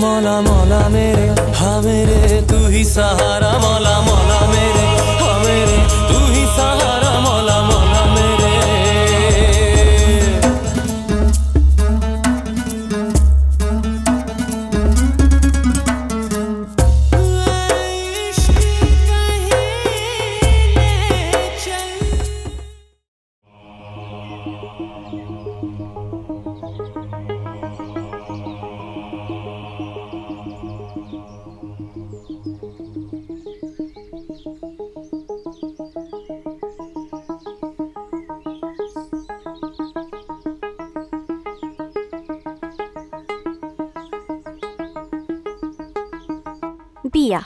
मौला मौला मेरे हाँ मेरे तू ही सहारा मौला मौला मेरे हाँ मेरे तू ही सहारा मौला मौला मेरे بیا.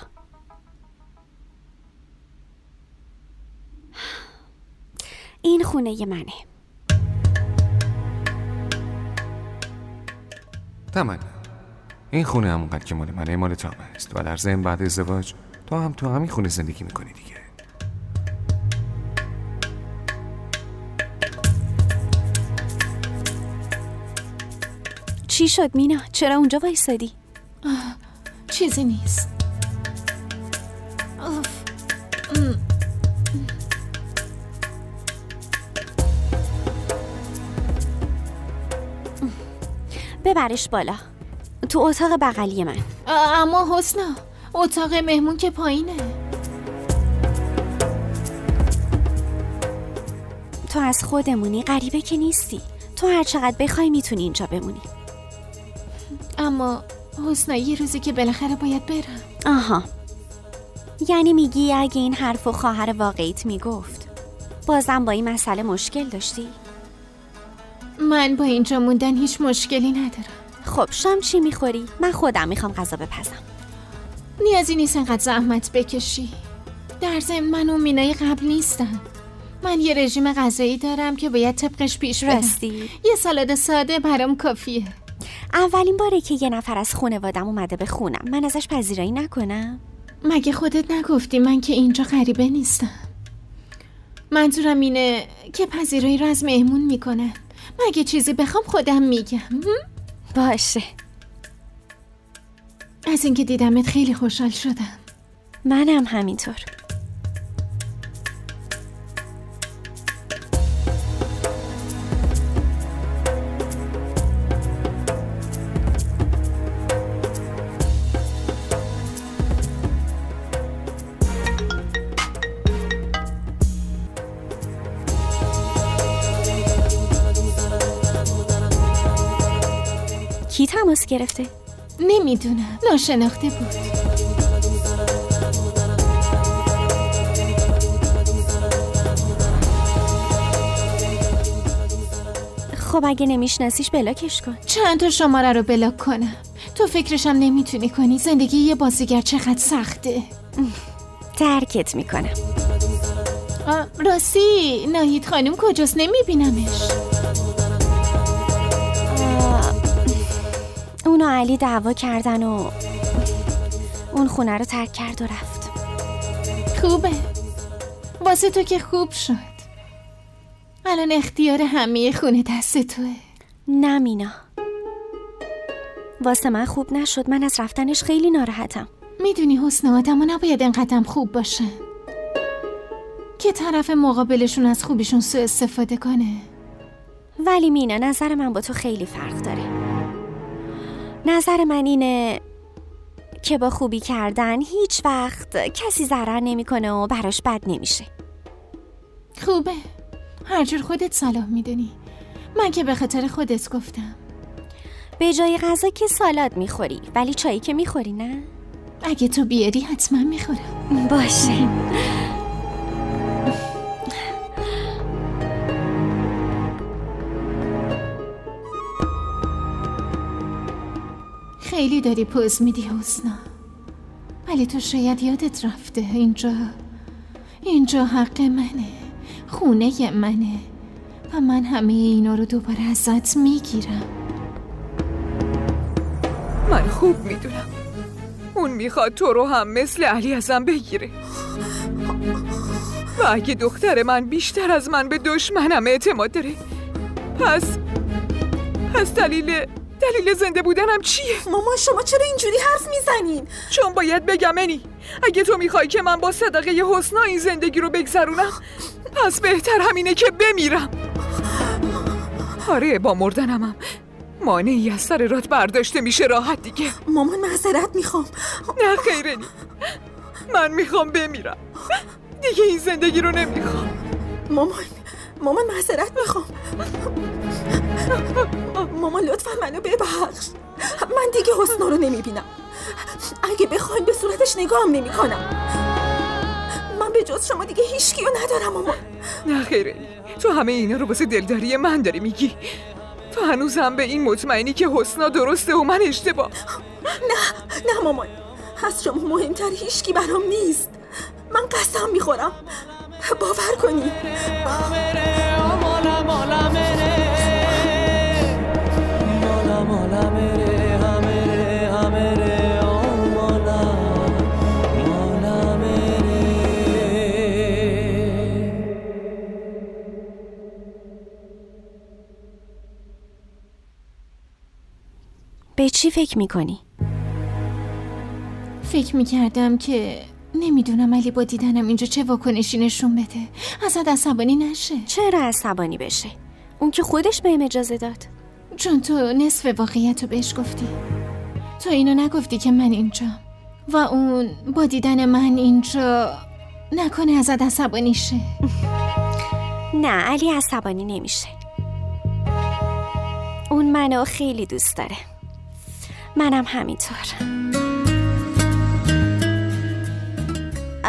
این خونه منه. تمام. این خونه همونقدر که مال منه مال تو هم است و در ضمن بعد ازدواج تو هم تو همین خونه زندگی میکنی دیگه. چی شد مینا؟ چرا اونجا وایسادی؟ چیزی نیست. ببرش بالا تو اتاق بغلی من. اما حسنا اتاق مهمون که پایینه. تو از خودمونی، غریبه که نیستی. تو هر چقدر بخوای میتونی اینجا بمونی. اما حسنا یه روزی که بالاخره باید برم. آها، یعنی میگی اگه این حرفو خواهر واقعیت میگفت بازم با این مسئله مشکل داشتی؟ من با اینجا موندن هیچ مشکلی ندارم. خب شام چی میخوری؟ من خودم میخوام غذا بپزم. نیازی نیست انقدر زحمت بکشی. در ضمن من اون مینای قبل نیستم. من یه رژیم غذایی دارم که باید طبقش پیش برم. راستی؟ یه سالاد ساده برام کافیه. اولین باره که یه نفر از خانوادم اومده به خونم، من ازش پذیرایی نکنم؟ مگه خودت نگفتی من که اینجا غریبه نیستم؟ منظورم اینه که پذیرایی رو از مهمون میکنن. مگه چیزی بخوام خودم میگم. باشه. از اینکه دیدمت خیلی خوشحال شدم. منم همینطور. کی تماس گرفته؟ نمیدونم، ناشناخته بود. خب اگه نمیشناسیش بلاکش کن. چند تا شماره رو بلاک کنم؟ تو فکرشم نمیتونی کنی. زندگی یه بازیگر چقدر سخته. درکت میکنم. راستی ناهید خانم کجاست؟ نمیبینمش. اون و علی دعوا کردن و اون خونه رو ترک کرد و رفت. خوبه، واسه تو که خوب شد. الان اختیار همه خونه دست توه. نه مینا، واسه من خوب نشد. من از رفتنش خیلی ناراحتم. میدونی حسن آدم نباید انقدر خوب باشه که طرف مقابلشون از خوبیشون سوء استفاده کنه. ولی مینا، نظر من با تو خیلی فرق داره. نظر من اینه که با خوبی کردن هیچ وقت کسی ضرر نمیکنه و براش بد نمیشه. خوبه، هر جور خودت صلاح میدونی. من که به خاطر خودت گفتم. به جای غذا که سالاد میخوری، ولی چایی که میخوری نه؟ اگه تو بیاری حتما میخورم. باشه. خیلی داری پوز میدی حسنا، ولی تو شاید یادت رفته اینجا حق منه، خونه منه و من همه اینا رو دوباره ازت میگیرم. من خوب میدونم اون میخواد تو رو هم مثل علی ازم بگیره و اگه دختر من بیشتر از من به دشمنم اعتماد داره پس دلیل زنده بودنم چیه؟ مامان شما چرا اینجوری حرف میزنین؟ چون باید بگم انی، اگه تو میخوای که من با صدقه حسنا این زندگی رو بگذرونم، پس بهتر همینه که بمیرم. آره، با مردنمم مانعی از سر رات برداشته میشه راحت دیگه. مامان معذرت میخوام. نه خیر انی، من میخوام بمیرم دیگه، این زندگی رو نمیخوام. مامان معذرت میخوام. مامان لطفا منو ببخش. من دیگه حسنا رو نمیبینم. اگه بخواین به صورتش نگاهم نمیکنم. من به جز شما دیگه هیچکیو ندارم مامان. نه خیره، تو همه اینا رو واسه دلداری من داری میگی. تو هنوزم به این مطمئنی که حسنا درسته و من اشتباه؟ نه مامان، از شما مهمتر هیچکی برام نیست. من قسم میخورم، باور کنی. به چی فکر میکنی؟ فکر میکردم که نمیدونم علی با دیدنم اینجا چه واکنشی نشون بده، ازت عصبانی نشه. چرا عصبانی بشه؟ اون که خودش بهم اجازه داد. چون تو نصف واقعیت رو بهش گفتی. تو اینو نگفتی که من اینجا و اون با دیدن من اینجا نکنه ازت عصبانی شه. نه، علی عصبانی نمیشه. اون منو خیلی دوست داره، منم همینطور.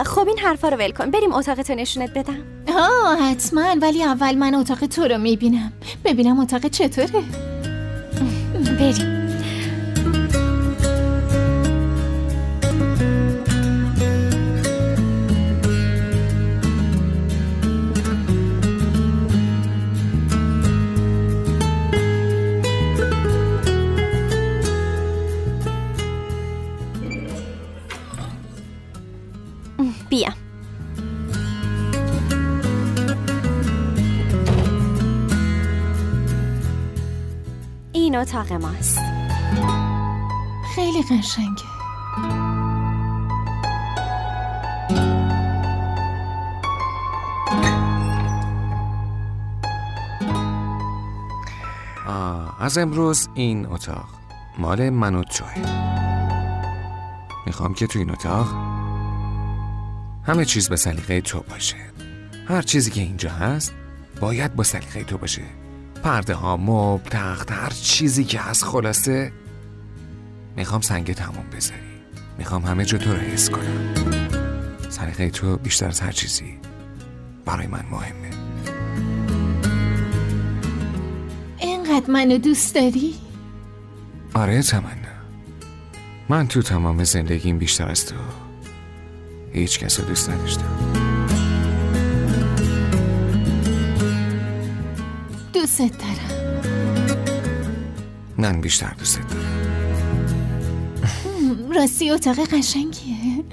خب این حرفا رو ول کن، بریم اتاقتو نشونت بدم. حتما، ولی اول من اتاق تو رو میبینم، ببینم اتاق چطوره. بریم. بیا. این اتاق ماست. خیلی قشنگه. از امروز این اتاق مال من و توه. میخوام که تو این اتاق همه چیز به سلیقه تو باشه. هر چیزی که اینجا هست باید با سلیقه تو باشه. پرده ها، مبل، تخت، هر چیزی که هست. خلاصه میخوام سنگ تموم بذاری. میخوام همه جا تو رو حس کنم. سلیقه تو بیشتر از هر چیزی برای من مهمه. اینقدر منو دوست داری؟ آره تمنا، من تو تمام زندگیم بیشتر از تو هیچ کس رو دوست نداشتم. دوست دارم. من بیشتر دوست دارم. راستی اتاق قشنگیه.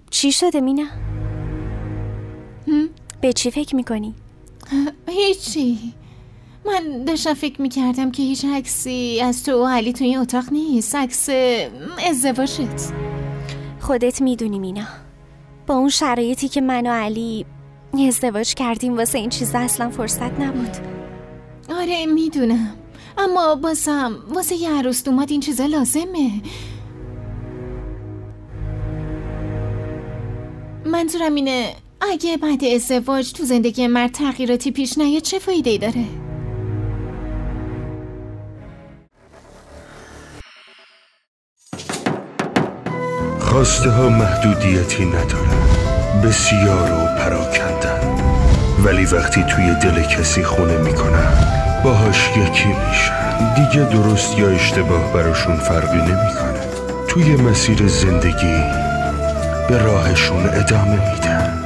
چی شده مینا؟ به چی فکر میکنی؟ هیچی. من داشتم فکر میکردم که هیچ عکسی از تو و علی تو این اتاق نیست. عکس ازدواجت. خودت میدونی مینا، با اون شرایطی که من و علی ازدواج کردیم واسه این چیز اصلا فرصت نبود. آره میدونم، اما بازم واسه یه عروس دومات این چیزا لازمه. منظورم اینه اگه بعد ازدواج تو زندگی مرد تغییراتی پیش نیاد چه فایده‌ای داره؟ خواسته ها محدودیتی ندارن، بسیار و پراکندن، ولی وقتی توی دل کسی خونه میکنن باهاش یکی میشن. دیگه درست یا اشتباه براشون فرقی نمیکنه. توی مسیر زندگی به راهشون ادامه میدن.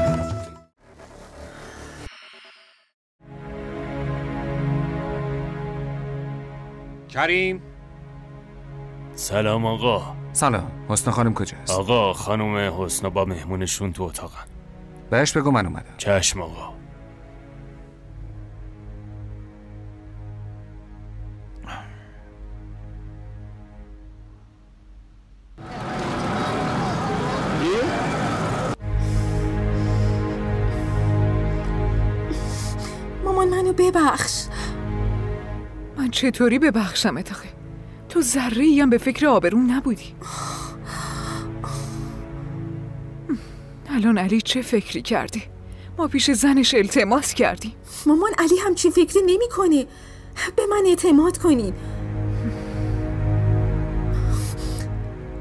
کریم. سلام آقا. سلام. حسنا خانم کجاست؟ آقا خانم حسنا با مهمونشون تو اتاقن. بهش بگو من اومدم. چشم آقا. منو ببخش. من چطوری ببخشمت آخه؟ تو ذره‌ای هم به فکر آبروم نبودی. الان علی چه فکری کرده؟ ما پیش زنش التماس کردیم. مامان علی همچین فکری نمی‌کنه. به من اعتماد کنین.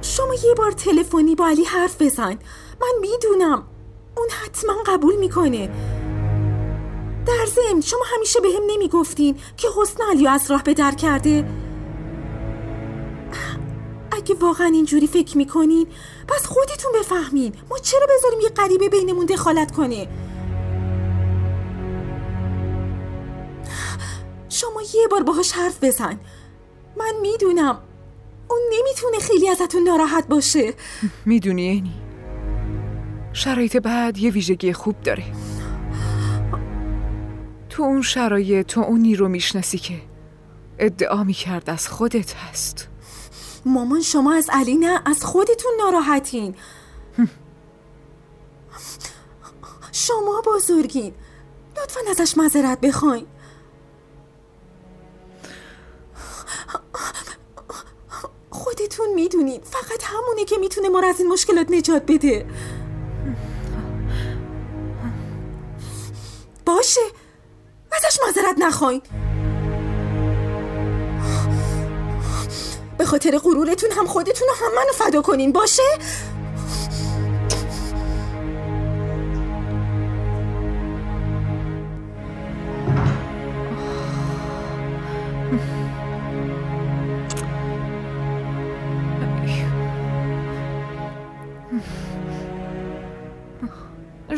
شما یه بار تلفنی با علی حرف بزن. من میدونم اون حتما قبول میکنه. در ضمن شما همیشه بهم نمیگفتین که حسن علیو از راه به در کرده. اگه واقعا اینجوری فکر میکنین پس خودتون بفهمین. ما چرا بذاریم یه غریبه بینمون دخالت کنه؟ شما یه بار باهاش حرف بزن. من میدونم اون نمیتونه خیلی ازتون ناراحت باشه. میدونی اینی شرایط بعد یه ویژگی خوب داره. تو اون شرایط تو اونی رو میشناسی که ادعا میکرد از خودت هست. مامان شما از علی نه، از خودتون ناراحتین. شما بزرگین، لطفاً ازش معذرت بخواین. خودتون میدونید فقط همونه که میتونه ما رو از این مشکلات نجات بده. باشه ازش معذرت نخواین. به خاطر غرورتون هم خودتون و هم منو فدا کنین. باشه؟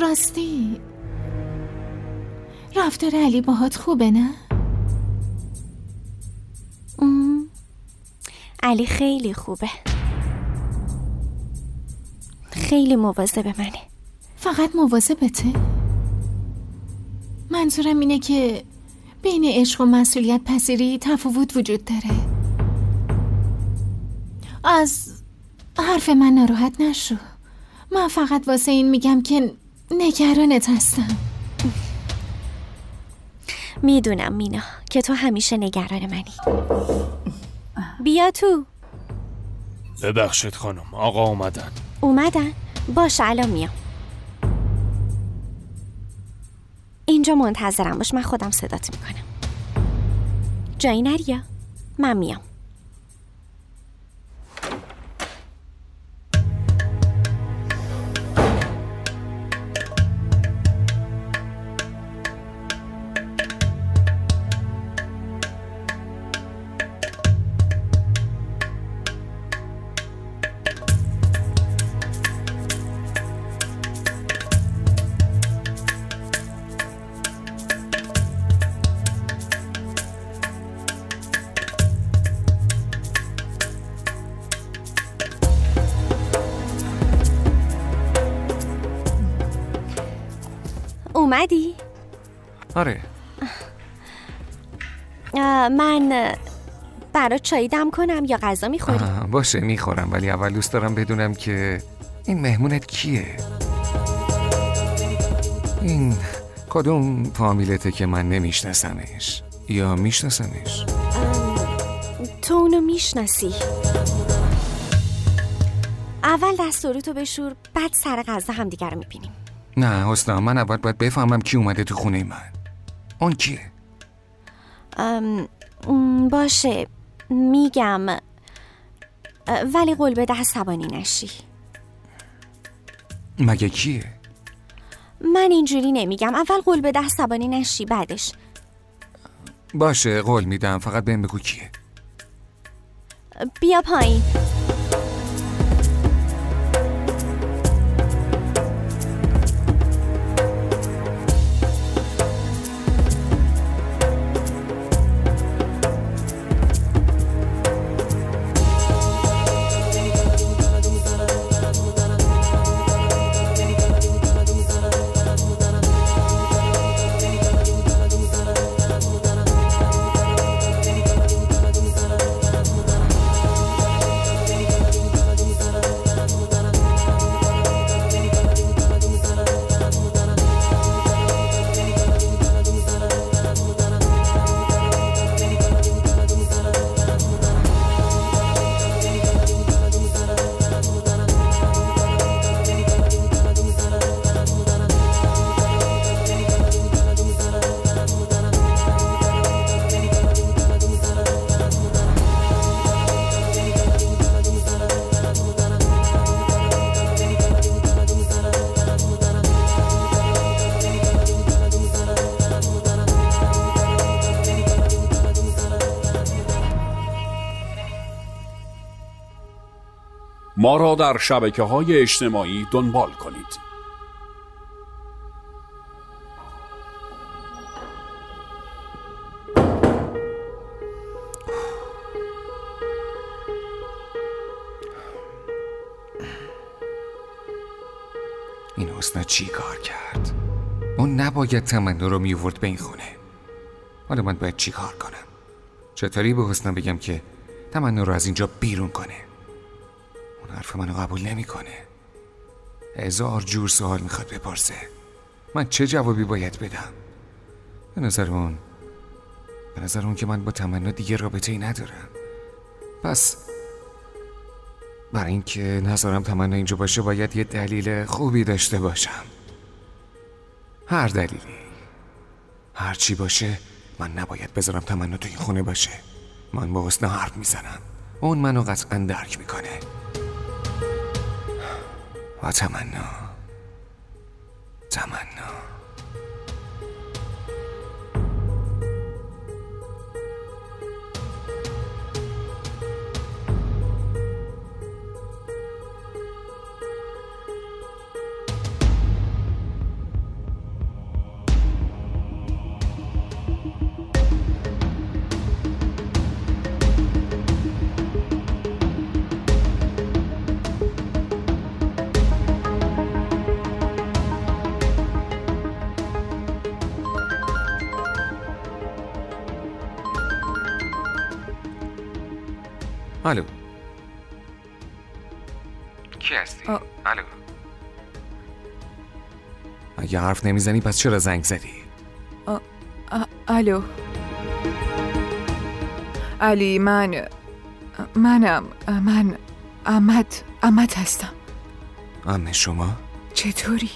راستی رفتار علی باهات خوبه نه؟ علی خیلی خوبه، خیلی مواظب منه. فقط مواظبته؟ منظورم اینه که بین عشق و مسئولیت پذیری تفاوت وجود داره. از حرف من ناراحت نشو. من فقط واسه این میگم که نگرانت هستم. میدونم مینا که تو همیشه نگران منی. بیا تو. ببخشید خانم، آقا اومدن؟ باشه الان میام. اینجا منتظرم باش، من خودم صدات میکنم. جایی نریا، من میام. اومدی؟ آره. من برات چایی دم کنم یا غذا میخوری؟ باشه میخورم، ولی اول دوست دارم بدونم که این مهمونت کیه؟ این کدوم فامیلته که من نمیشناسمش یا میشناسمش؟ تو اونو میشناسی. اول دستورتو بشور، بعد سر غذا هم دیگر رو میبینیم. نه حسنا، من اول باید بفهمم کی اومده تو خونه من. اون کیه؟ باشه میگم، ولی قول بده عصبانی نشی. مگه کیه؟ من اینجوری نمیگم، اول قول بده عصبانی نشی بعدش. باشه قول میدم، فقط بهم بگو کیه. بیا پایین. ما را در شبکه‌های اجتماعی دنبال کنید. این حسنا چی کار کرد؟ اون نباید تمنا رو میورد به این خونه. حالا من باید چی کار کنم؟ چطوری به حسنا بگم که تمنا رو از اینجا بیرون کنه؟ اون حرف منو قبول نمیکنه. هزار جور سوال میخواد بپرسه. من چه جوابی باید بدم؟ به نظر اون که من با تمنا دیگه رابطه‌ای ندارم. پس برای اینکه نذارم تمنا اینجا باشه باید یه دلیل خوبی داشته باشم. هر دلیلی، هر چی باشه، من نباید بذارم تمنا تو این خونه باشه. من با حسنا حرف میزنم، اون منو قطعا درک میکنه. و تمنا الو، کی هستی؟ الو. اگه حرف نمیزنی پس چرا زنگ زدی؟ الو علی، من عمت هستم. عمه شما؟ چطوری؟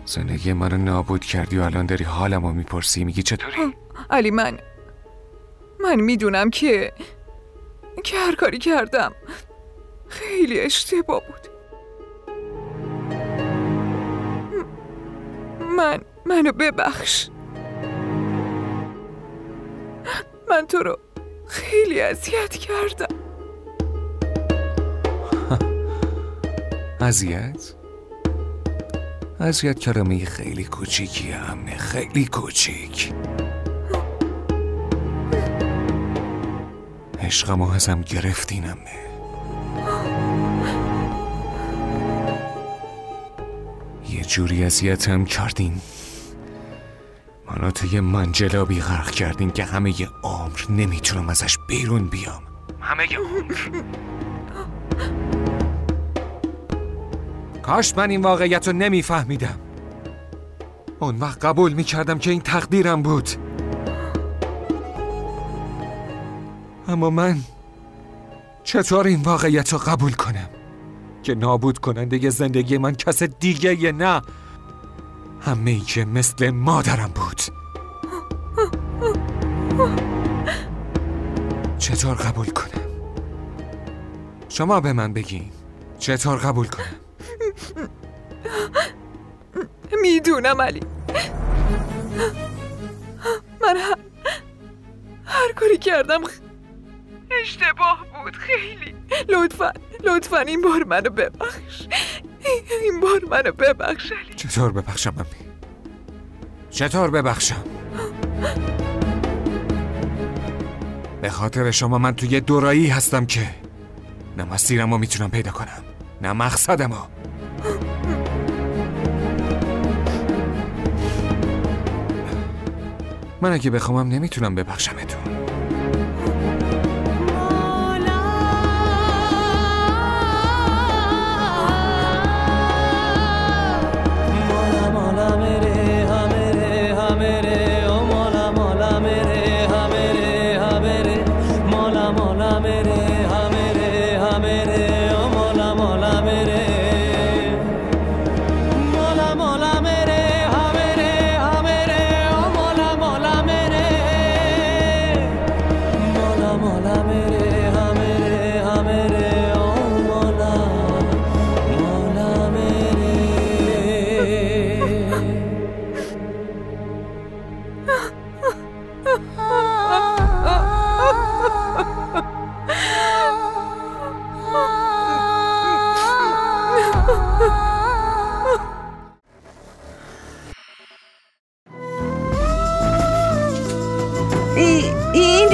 زندگی منو نابود کردی و الان داری حالمو میپرسی. میگی چطوری؟ علی، من میدونم که هر کاری کردم خیلی اشتباه بود. منو ببخش. من تو رو خیلی اذیت کردم. اذیت کردم. خیلی کوچیکی عمه، خیلی کوچیک. عشقمو ازم گرفتین عمه. یه جوری اذیتم کردین، منو تو یه منجلابی غرق کردین که همه ی عمر نمیتونم ازش بیرون بیام. همه ی عمر. کاش من این واقعیت رو نمیفهمیدم. اون وقت قبول میکردم که این تقدیرم بود. اما من چطور این واقعیت رو قبول کنم که نابود کننده زندگی من کس دیگه یه؟ نه، همه ای که مثل مادرم بود. چطور قبول کنم؟ شما به من بگین چطور قبول کنم؟ میدونم علی، من هر کاری کردم اشتباه بود. خیلی لطفاً این بار منو ببخش. این بار منو ببخش علی. چطور ببخشم ممی؟ چطور ببخشم؟ به خاطر شما من توی دورایی هستم که نه مسیرمو میتونم پیدا کنم نه مقصدمو. من اگه بخوامم نمیتونم ببخشمتون.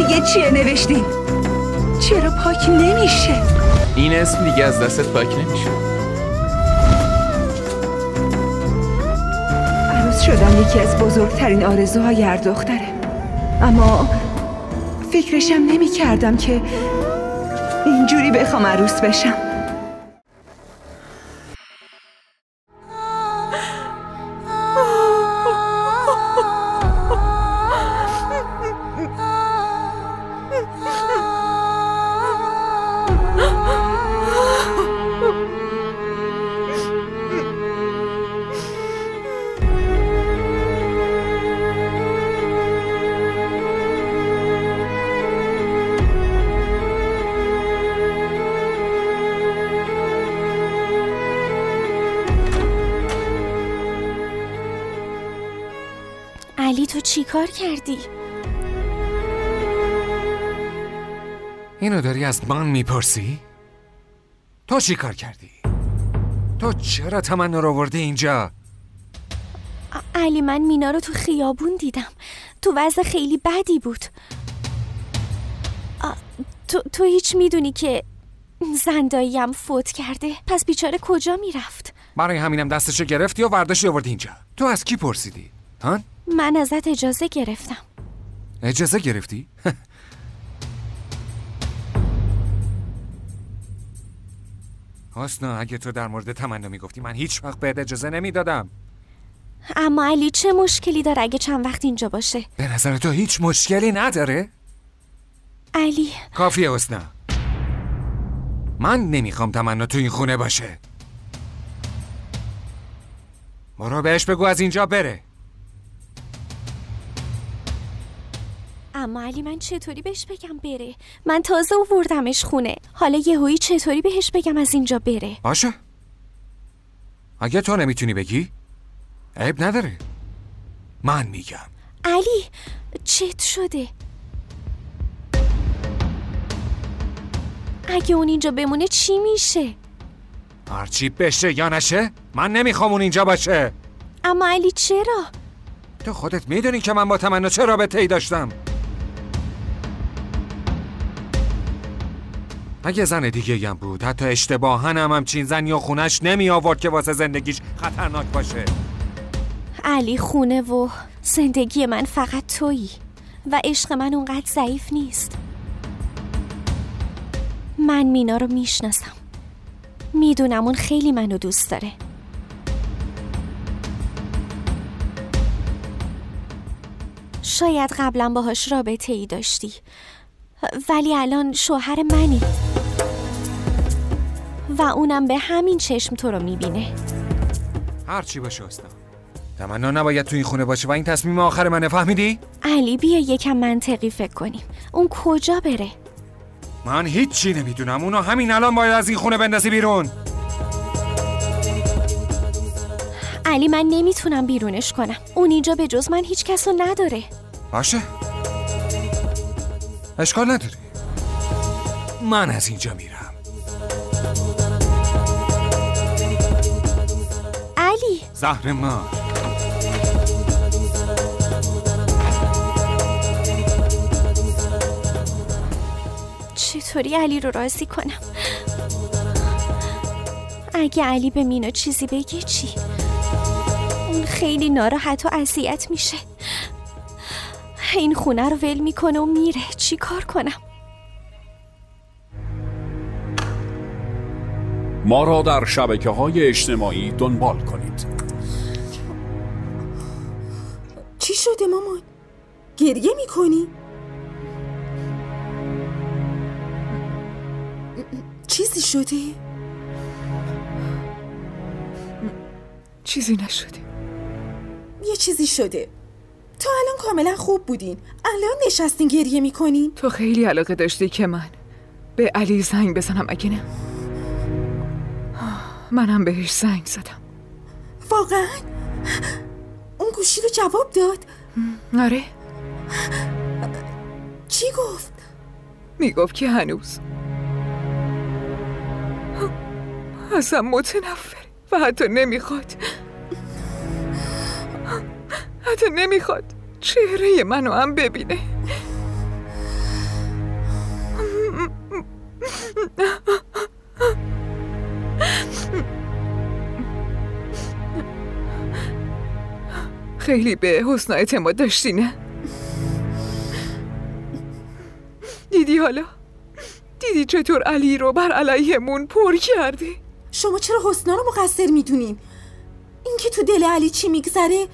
دیگه چیه نوشتین؟ چرا پاک نمیشه؟ این اسم دیگه از دستت پاک نمیشه. عروس شدن یکی از بزرگترین آرزوهای هر دختره، اما فکرشم نمی کردم که اینجوری بخوام عروس بشم. علی تو چی کار کردی؟ اینو داری از من میپرسی؟ تو چی کار کردی؟ تو چرا تمنا رو آوردی اینجا؟ علی من مینا رو تو خیابون دیدم، تو وضع خیلی بدی بود. تو هیچ میدونی که زنداییم فوت کرده، پس بیچاره کجا میرفت؟ برای همینم دستشو گرفتی و ورداشی آوردی اینجا. تو از کی پرسیدی؟ ها؟ من ازت اجازه گرفتم. اجازه گرفتی؟ حسنا اگه تو در مورد تمنا میگفتی من هیچ وقت بهت اجازه نمیدادم. اما علی چه مشکلی داره اگه چند وقت اینجا باشه؟ به نظر تو هیچ مشکلی نداره؟ علی کافیه حسنا، من نمیخوام تمنا تو این خونه باشه. برو بهش بگو از اینجا بره. اما علی من چطوری بهش بگم بره؟ من تازه آوردمش خونه، حالا یهویی چطوری بهش بگم از اینجا بره؟ باشه، اگه تو نمیتونی بگی عیب نداره، من میگم. علی چت شده؟ اگه اون اینجا بمونه چی میشه؟ هرچی بشه یا نشه من نمیخوام اون اینجا باشه. اما علی چرا؟ تو خودت میدونی که من با تمنا چه رابطه‌ای داشتم. اگه زن دیگه هم بود حتی اشتباهاً همچین زنی و خونش نمی آورد که واسه زندگیش خطرناک باشه. علی خونه و زندگی من فقط تویی و عشق من اونقدر ضعیف نیست. من مینا رو میشناسم، میدونم اون خیلی منو دوست داره. شاید قبلا باهاش رابطه ای داشتی ولی الان شوهر منی و اونم به همین چشم تو رو میبینه. هرچی باشه حسنا، تمنا نباید تو این خونه باشه و این تصمیم آخر منه، فهمیدی؟ علی بیا یکم منطقی فکر کنیم. اون کجا بره؟ من هیچی نمیدونم، اونو همین الان باید از این خونه بندازی بیرون. علی من نمیتونم بیرونش کنم، اون اینجا به جز من هیچ کسو نداره. باشه، اشکال نداره، من از اینجا میرم. علی زهر مار، چطوری علی رو راضی کنم؟ اگه علی به مینا چیزی بگه چی؟ اون خیلی ناراحت و اذیت میشه. این خونه رو ول میکنه و میره، چی کار کنم؟ ما را در شبکه‌های اجتماعی دنبال کنید. چی شده مامان؟ گریه میکنی؟ چیزی شده؟ چیزی نشده. یه چیزی شده. تو الان کاملا خوب بودین، الان نشستین گریه میکنین؟ تو خیلی علاقه داشتی که من به علی زنگ بزنم، اگه نه منم بهش زنگ زدم. واقعا؟ اون گوشی رو جواب داد؟ آره. چی گفت؟ میگفت که هنوز ازم متنفر و حتی نمیخواد چهره منو هم ببینه. خیلی به حسنا اعتماد داشتی نه؟ دیدی حالا؟ دیدی چطور علی رو بر علیهمون پر کرده؟ شما چرا حسنا رو مقصر میدونین؟ این که تو دل علی چی میگذره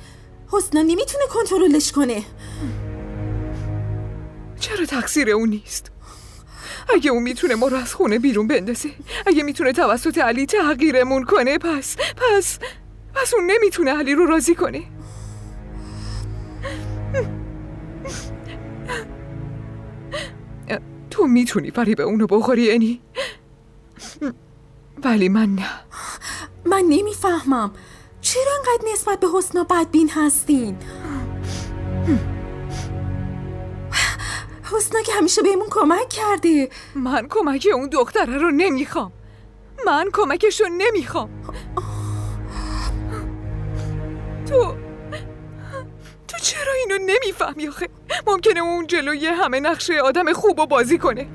حسنا نمیتونه کنترلش کنه. چرا تقصیر اون نیست؟ اگه اون میتونه ما رو از خونه بیرون بندازه، اگه میتونه توسط علی تحقیرمون کنه، پس اون نمیتونه علی رو راضی کنه. تو میتونی فریب اونو بخوری انی، ولی من نه. من نمیفهمم چرا انقدر نسبت به حسنا بدبین هستین؟ حسنا که همیشه بهمون کمک کرده. من کمک اون دختره رو نمیخوام. من کمکش رو نمیخوام. تو چرا اینو نمیفهمی آخه؟ ممکنه اون جلوی همه نقشه آدم خوب رو بازی کنه،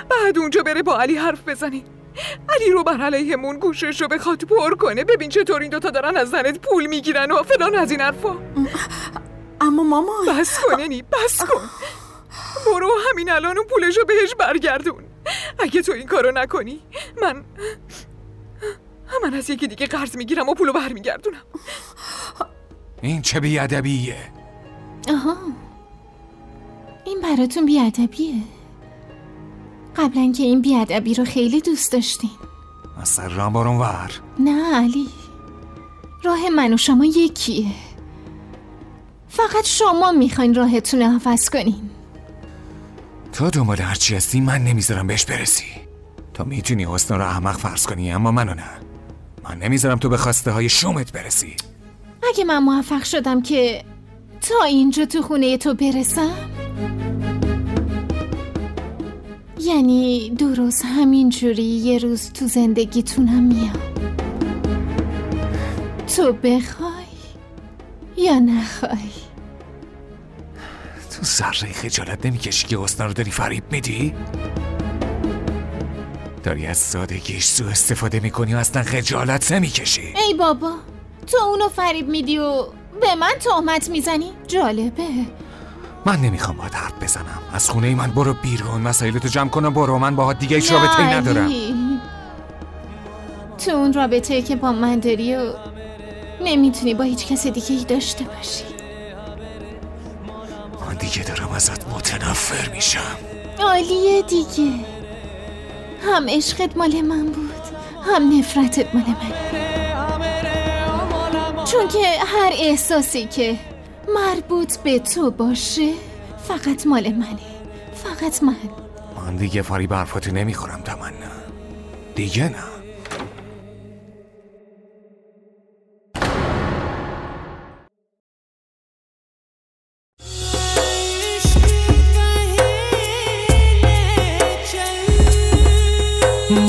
بعد اونجا بره با علی حرف بزنه، علی رو بر علیهمون گوشش رو بخواد پر کنه. ببین چطور این دوتا دارن از زنت پول میگیرن و فلان از این حرفا. اما مامان بس کن انی، بس کن. برو همین الان اون پولشو بهش برگردون. اگه تو این کارو نکنی من از یکی دیگه قرض میگیرم و پولو برمیگردونم. این چه بیادبیه؟ آها، این براتون بیادبیه؟ قبلا که این بیادبی رو خیلی دوست داشتین. از سر رام بارون ور. نه علی، راه من و شما یکیه. فقط شما میخواین راهتون رو عوض کنین. تو دنبال هرچی هستی من نمیذارم بهش برسی. تو میتونی حسنا رو احمق فرض کنی اما منو نه. من نمیذارم تو به خواسته های شومت برسی. اگه من موفق شدم که تا اینجا تو خونه تو برسم، یعنی درست همینجوری یه روز تو زندگیتونم میام، تو بخوای یا نخوای. تو ذره خجالت نمیکشی که حسنا رو داری فریب میدی؟ داری از سادگیش سوء استفاده میکنی و اصلا خجالت نمیکشی. ای بابا، تو اونو فریب میدی و به من تهمت میزنی؟ جالبه. من نمیخوام باهات حرف بزنم. از خونه من برو بیرون، مسائلتو جمع کن و برو. من باهات دیگه هیچ رابطه‌ای ندارم. تو اون رابطه‌ای که با من داری و نمیتونی با هیچ کس دیگه ای داشته باشی. من دیگه دارم ازت متنفر میشم. عالیه دیگه، هم عشقت مال من بود هم نفرتت مال من، چون که هر احساسی که مربوط به تو باشه فقط مال منه، فقط من دیگه فریب حرفاتو نمیخورم تمنا، دیگه نه.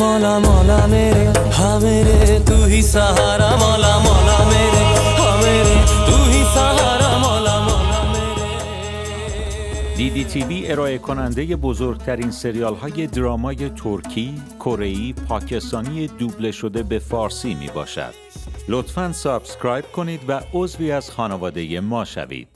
मौला मौला मेरे हाँ मेरे तू ही सहारा मौला मौला मेरे हाँ मेरे तू ही सहारा मौला मौला मेरे. DDTV ارائه کننده بزرگترین سریال های درامای ترکی، کره‌ای، پاکستانی دوبله شده به فارسی می باشد. لطفاً سابسکرایب کنید و عضوی از خانواده ما شوید.